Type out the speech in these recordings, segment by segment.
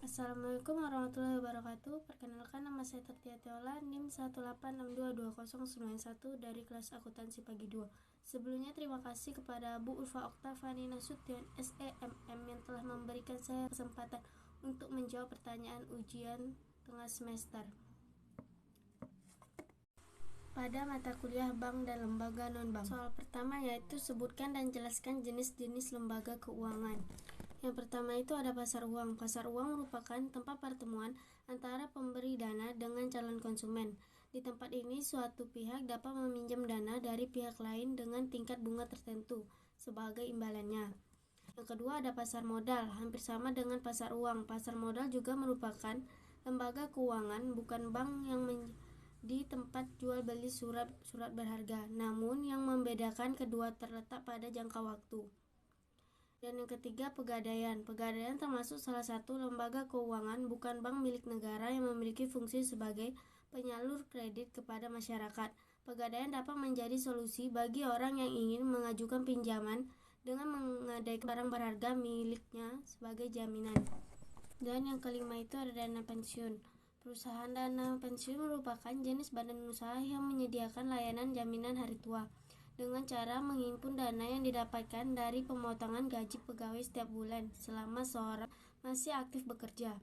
Assalamualaikum warahmatullahi wabarakatuh. Perkenalkan, nama saya Tertia Teola, NIM 186222091 dari kelas akuntansi pagi 2. Sebelumnya terima kasih kepada Bu Ulfa Oktavani Nasution SEMM yang telah memberikan saya kesempatan untuk menjawab pertanyaan ujian tengah semester pada mata kuliah bank dan lembaga non-bank. Soal pertama yaitu sebutkan dan jelaskan jenis-jenis lembaga keuangan. Yang pertama itu ada pasar uang. Pasar uang merupakan tempat pertemuan antara pemberi dana dengan calon konsumen. Di tempat ini suatu pihak dapat meminjam dana dari pihak lain dengan tingkat bunga tertentu sebagai imbalannya. Yang kedua ada pasar modal. Hampir sama dengan pasar uang. Pasar modal juga merupakan lembaga keuangan, bukan bank yang di tempat jual beli surat berharga, namun yang membedakan kedua terletak pada jangka waktu. Dan yang ketiga pegadaian. Pegadaian termasuk salah satu lembaga keuangan, bukan bank milik negara yang memiliki fungsi sebagai penyalur kredit kepada masyarakat. Pegadaian dapat menjadi solusi bagi orang yang ingin mengajukan pinjaman dengan menggadaikan barang berharga miliknya sebagai jaminan. Dan yang kelima itu ada dana pensiun. Perusahaan dana pensiun merupakan jenis badan usaha yang menyediakan layanan jaminan hari tua dengan cara menghimpun dana yang didapatkan dari pemotongan gaji pegawai setiap bulan selama seorang masih aktif bekerja.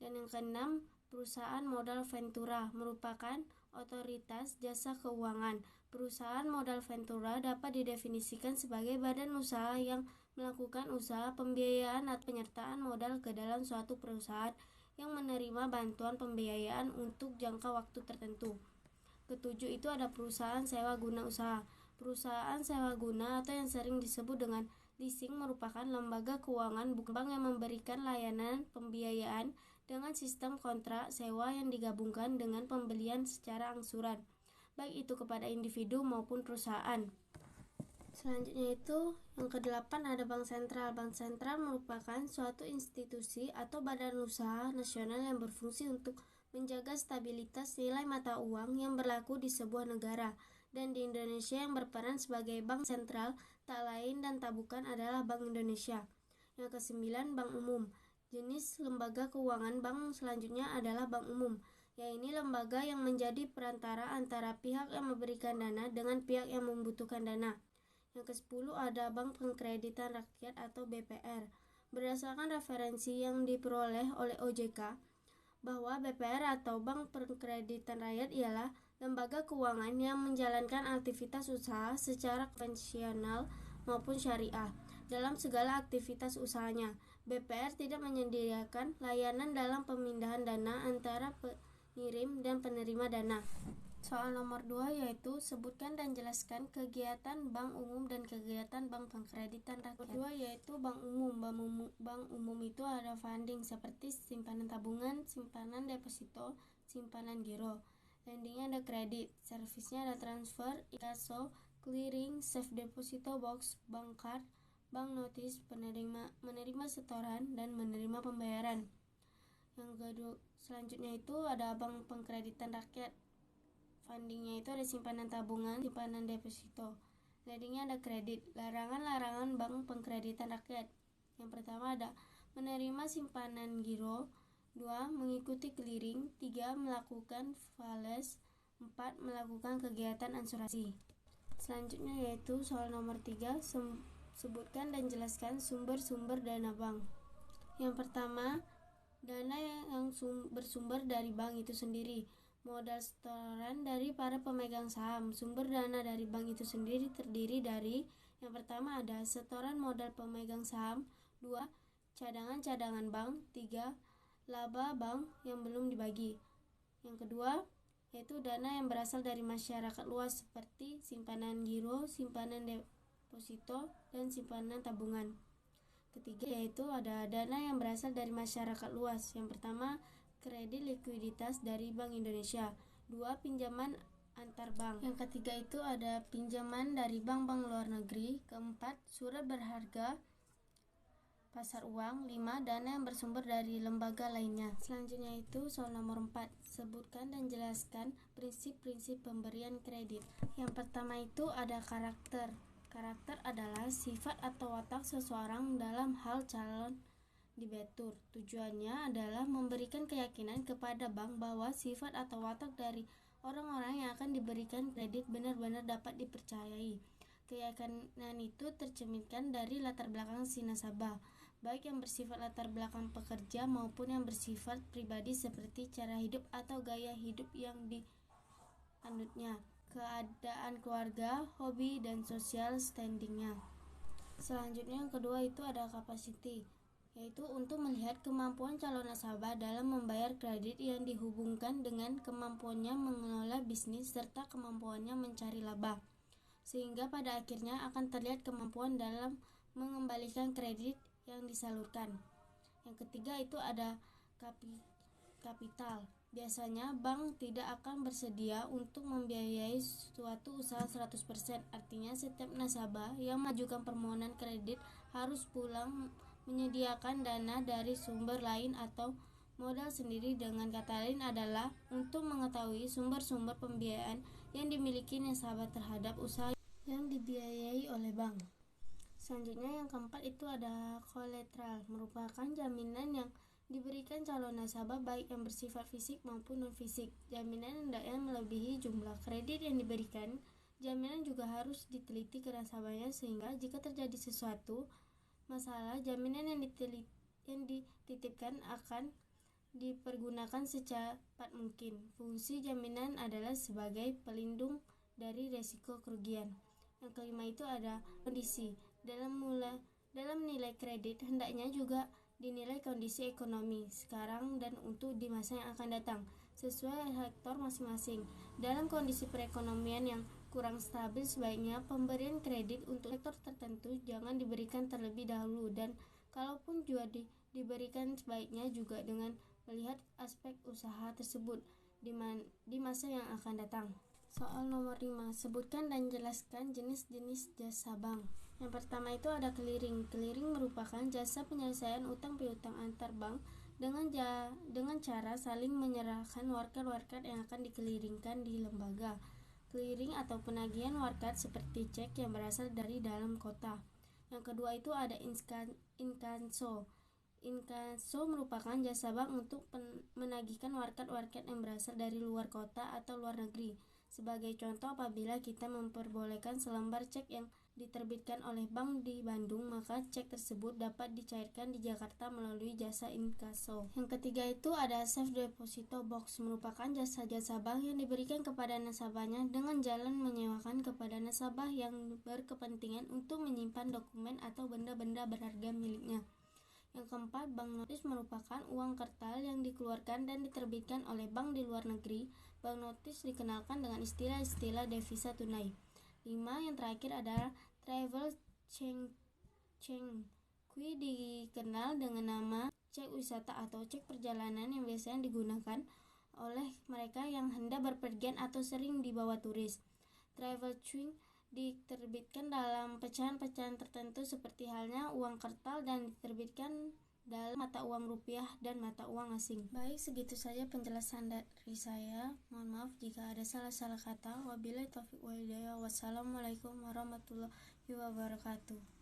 Dan yang keenam, perusahaan modal ventura merupakan otoritas jasa keuangan. Perusahaan modal ventura dapat didefinisikan sebagai badan usaha yang melakukan usaha pembiayaan atau penyertaan modal ke dalam suatu perusahaan yang menerima bantuan pembiayaan untuk jangka waktu tertentu. Ketujuh itu ada perusahaan sewa guna usaha. Perusahaan sewa guna atau yang sering disebut dengan leasing merupakan lembaga keuangan, bukan bank yang memberikan layanan pembiayaan dengan sistem kontrak sewa yang digabungkan dengan pembelian secara angsuran, baik itu kepada individu maupun perusahaan. Selanjutnya itu yang kedelapan ada bank sentral. Bank sentral merupakan suatu institusi atau badan usaha nasional yang berfungsi untuk menjaga stabilitas nilai mata uang yang berlaku di sebuah negara. Dan di Indonesia yang berperan sebagai bank sentral tak lain dan tak bukan adalah Bank Indonesia. Yang kesembilan, bank umum. Jenis lembaga keuangan bank selanjutnya adalah bank umum, yaitu lembaga yang menjadi perantara antara pihak yang memberikan dana dengan pihak yang membutuhkan dana. Yang ke-10 ada Bank Pengkreditan Rakyat atau BPR. Berdasarkan referensi yang diperoleh oleh OJK, bahwa BPR atau Bank Pengkreditan Rakyat ialah lembaga keuangan yang menjalankan aktivitas usaha secara konvensional maupun syariah. Dalam segala aktivitas usahanya, BPR tidak menyediakan layanan dalam pemindahan dana antara pengirim dan penerima dana. Soal nomor 2 yaitu sebutkan dan jelaskan kegiatan bank umum dan kegiatan bank pengkreditan rakyat. Kedua yaitu bank umum. Bank umum itu ada funding seperti simpanan tabungan, simpanan deposito, simpanan giro. Lendingnya ada kredit, servisnya ada transfer, inkaso, clearing, safe deposito box, bank card, bank notis, menerima setoran dan menerima pembayaran. Yang kedua selanjutnya itu ada bank pengkreditan rakyat. Fundingnya itu ada simpanan tabungan, simpanan deposito. Lendingnya ada kredit. Larangan bank pengkreditan rakyat. Yang pertama ada menerima simpanan giro, 2. Mengikuti clearing, 3. Melakukan fales, 4. Melakukan kegiatan asuransi. Selanjutnya yaitu soal nomor 3, sebutkan dan jelaskan sumber-sumber dana bank. Yang pertama, dana yang bersumber dari bank itu sendiri. Modal setoran dari para pemegang saham. Sumber dana dari bank itu sendiri terdiri dari yang pertama ada setoran modal pemegang saham, 2. Cadangan bank, 3. Laba bank yang belum dibagi. Yang kedua yaitu dana yang berasal dari masyarakat luas seperti simpanan giro, simpanan deposito, dan simpanan tabungan. Ketiga yaitu ada dana yang berasal dari masyarakat luas. Yang pertama kredit likuiditas dari Bank Indonesia, 2. Pinjaman antar bank. Yang ketiga itu ada pinjaman dari bank-bank luar negeri. Keempat, surat berharga pasar uang. 5. Dana yang bersumber dari lembaga lainnya. Selanjutnya itu soal nomor 4, sebutkan dan jelaskan prinsip-prinsip pemberian kredit. Yang pertama itu ada karakter. Karakter adalah sifat atau watak seseorang dalam hal calon debitur. Tujuannya adalah memberikan keyakinan kepada bank bahwa sifat atau watak dari orang-orang yang akan diberikan kredit benar-benar dapat dipercayai. Keyakinan itu tercerminkan dari latar belakang si nasabah, baik yang bersifat latar belakang pekerja maupun yang bersifat pribadi seperti cara hidup atau gaya hidup yang dianutnya, keadaan keluarga, hobi, dan social standingnya. Selanjutnya yang kedua itu ada capacity, yaitu untuk melihat kemampuan calon nasabah dalam membayar kredit yang dihubungkan dengan kemampuannya mengelola bisnis serta kemampuannya mencari laba, sehingga pada akhirnya akan terlihat kemampuan dalam mengembalikan kredit yang disalurkan. Yang ketiga itu ada kapital. Biasanya bank tidak akan bersedia untuk membiayai suatu usaha 100%. Artinya setiap nasabah yang mengajukan permohonan kredit harus pulang menyediakan dana dari sumber lain atau modal sendiri. Dengan kata lain adalah untuk mengetahui sumber-sumber pembiayaan yang dimiliki nasabah terhadap usaha yang dibiayai oleh bank. Selanjutnya yang keempat itu ada kolateral, merupakan jaminan yang diberikan calon nasabah baik yang bersifat fisik maupun non-fisik. Jaminan hendaknya melebihi jumlah kredit yang diberikan. Jaminan juga harus diteliti ke nasabahnya sehingga jika terjadi sesuatu masalah, jaminan yang dititipkan akan dipergunakan secepat mungkin. Fungsi jaminan adalah sebagai pelindung dari resiko kerugian. Yang kelima itu ada kondisi. Dalam nilai kredit hendaknya juga dinilai kondisi ekonomi sekarang dan untuk di masa yang akan datang sesuai sektor masing-masing. Dalam kondisi perekonomian yang kurang stabil, sebaiknya pemberian kredit untuk sektor tertentu jangan diberikan terlebih dahulu, dan kalaupun juga diberikan sebaiknya juga dengan melihat aspek usaha tersebut di masa yang akan datang. Soal nomor 5, sebutkan dan jelaskan jenis-jenis jasa bank. Yang pertama itu ada clearing. Clearing merupakan jasa penyelesaian utang piutang antar bank dengan cara saling menyerahkan warkat-warkat yang akan dikeliringkan di lembaga clearing atau penagihan warkat seperti cek yang berasal dari dalam kota. Yang kedua itu ada inkasso. Inkasso merupakan jasa bank untuk menagihkan warkat-warkat yang berasal dari luar kota atau luar negeri. Sebagai contoh, apabila kita memperbolehkan selembar cek yang diterbitkan oleh bank di Bandung, maka cek tersebut dapat dicairkan di Jakarta melalui jasa inkasso. Yang ketiga itu ada safe deposito box, merupakan jasa-jasa bank yang diberikan kepada nasabahnya dengan jalan menyewakan kepada nasabah yang berkepentingan untuk menyimpan dokumen atau benda-benda berharga miliknya. Yang keempat, bank notis merupakan uang kertas yang dikeluarkan dan diterbitkan oleh bank di luar negeri. Bank notis dikenalkan dengan istilah-istilah devisa tunai. 5. Yang terakhir adalah travel check. Kui dikenal dengan nama cek wisata atau cek perjalanan yang biasanya digunakan oleh mereka yang hendak berpergian atau sering dibawa turis. Travel check diterbitkan dalam pecahan-pecahan tertentu seperti halnya uang kertas dan diterbitkan dalam mata uang rupiah dan mata uang asing. Baik, segitu saja penjelasan dari saya. Mohon maaf jika ada salah-salah kata. Wabillahi taufiq wal hidayah. Wassalamualaikum warahmatullahi wabarakatuh.